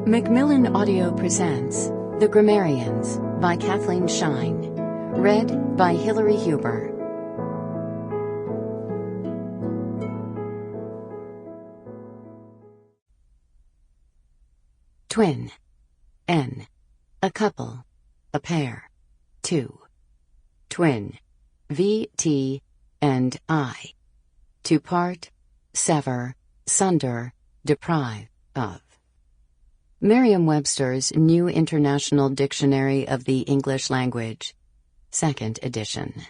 Macmillan Audio presents The Grammarians by Cathleen Schine. Read by Hilary Huber. Twin. N. A couple. A pair. Two. Twin. V, T, and I. To part, sever, sunder, deprive of. Merriam Webster's New International Dictionary of the English Language, 2nd edition.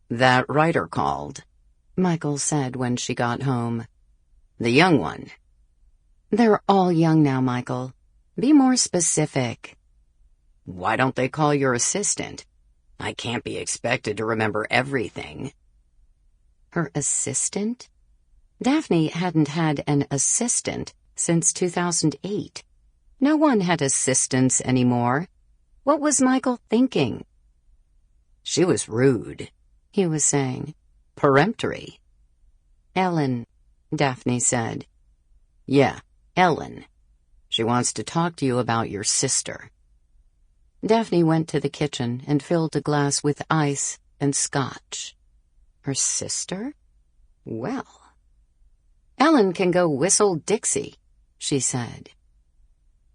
That writer called, Michael said when she got home. The young one. They're all young now, Michael. Be more specific. Why don't they call your assistant? I can't be expected to remember everything. Her assistant? Daphne hadn't had an assistant since 2008. No one had assistants anymore. What was Michael thinking? She was rude, he was saying. Peremptory. Ellen, Daphne said. Yeah, Ellen. She wants to talk to you about your sister. Daphne went to the kitchen and filled a glass with ice and scotch. Her sister? Well. Ellen can go whistle Dixie, she said.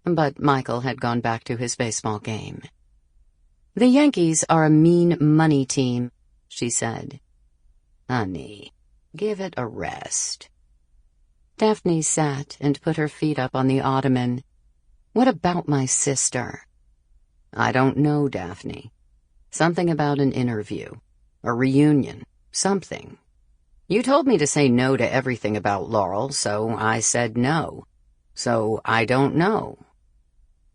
But Michael had gone back to his baseball game. The Yankees are a mean money team, she said. Honey, give it a rest. Daphne sat and put her feet up on the ottoman. What about my sister? I don't know, Daphne. Something about an interview. A reunion. Something. You told me to say no to everything about Laurel, so I said no. So I don't know.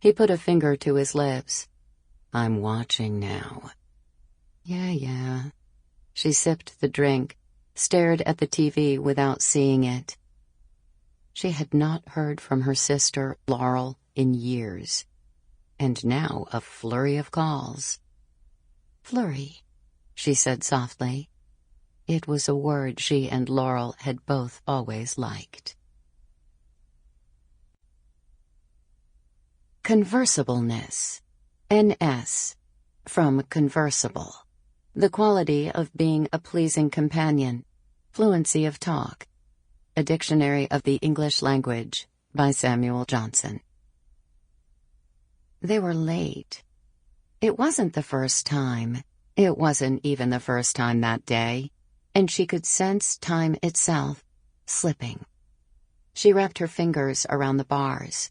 He put a finger to his lips. I'm watching now. Yeah. She sipped the drink, stared at the TV without seeing it. She had not heard from her sister, Laurel, in years. And now a flurry of calls. Flurry, she said softly. It was a word she and Laurel had both always liked. Conversibleness. N.S. From conversible. The quality of being a pleasing companion. Fluency of talk. A Dictionary of the English Language by Samuel Johnson. They were late. It wasn't the first time. It wasn't even the first time that day, and she could sense time itself slipping. She wrapped her fingers around the bars.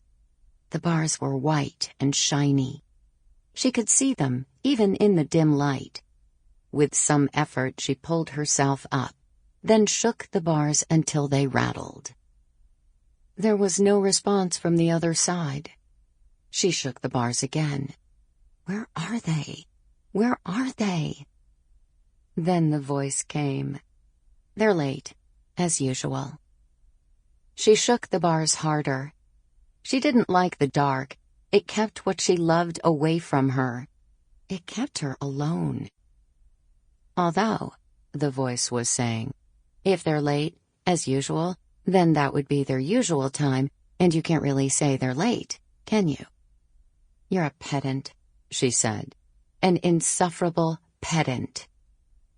The bars were white and shiny. She could see them, even in the dim light. With some effort, she pulled herself up, then shook the bars until they rattled. There was no response from the other side. She shook the bars again. Where are they? Where are they? Then the voice came. They're late, as usual. She shook the bars harder. She didn't like the dark. It kept what she loved away from her. It kept her alone. Although, the voice was saying, if they're late, as usual, then that would be their usual time, and you can't really say they're late, can you? You're a pedant, she said. An insufferable pedant.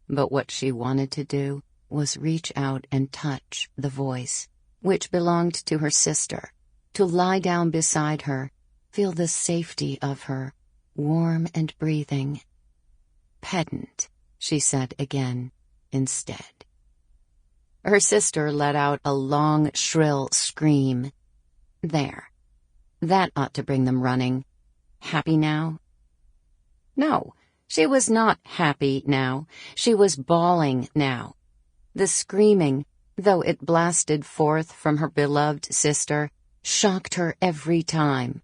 But what she wanted to do was reach out and touch the voice, which belonged to her sister, to lie down beside her, feel the safety of her, warm and breathing. Pedant, she said again, instead. Her sister let out a long, shrill scream. There. That ought to bring them running. Happy now? No, she was not happy now. She was bawling now. The screaming, though it blasted forth from her beloved sister, shocked her every time.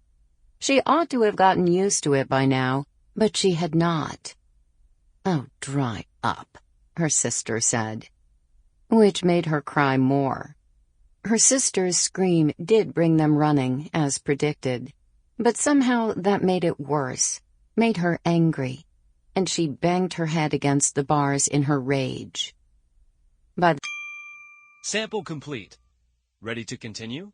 She ought to have gotten used to it by now, but she had not. Oh, dry up, her sister said, which made her cry more. Her sister's scream did bring them running, as predicted, but somehow that made it worse, made her angry, and she banged her head against the bars in her rage. Sample complete. Ready to continue?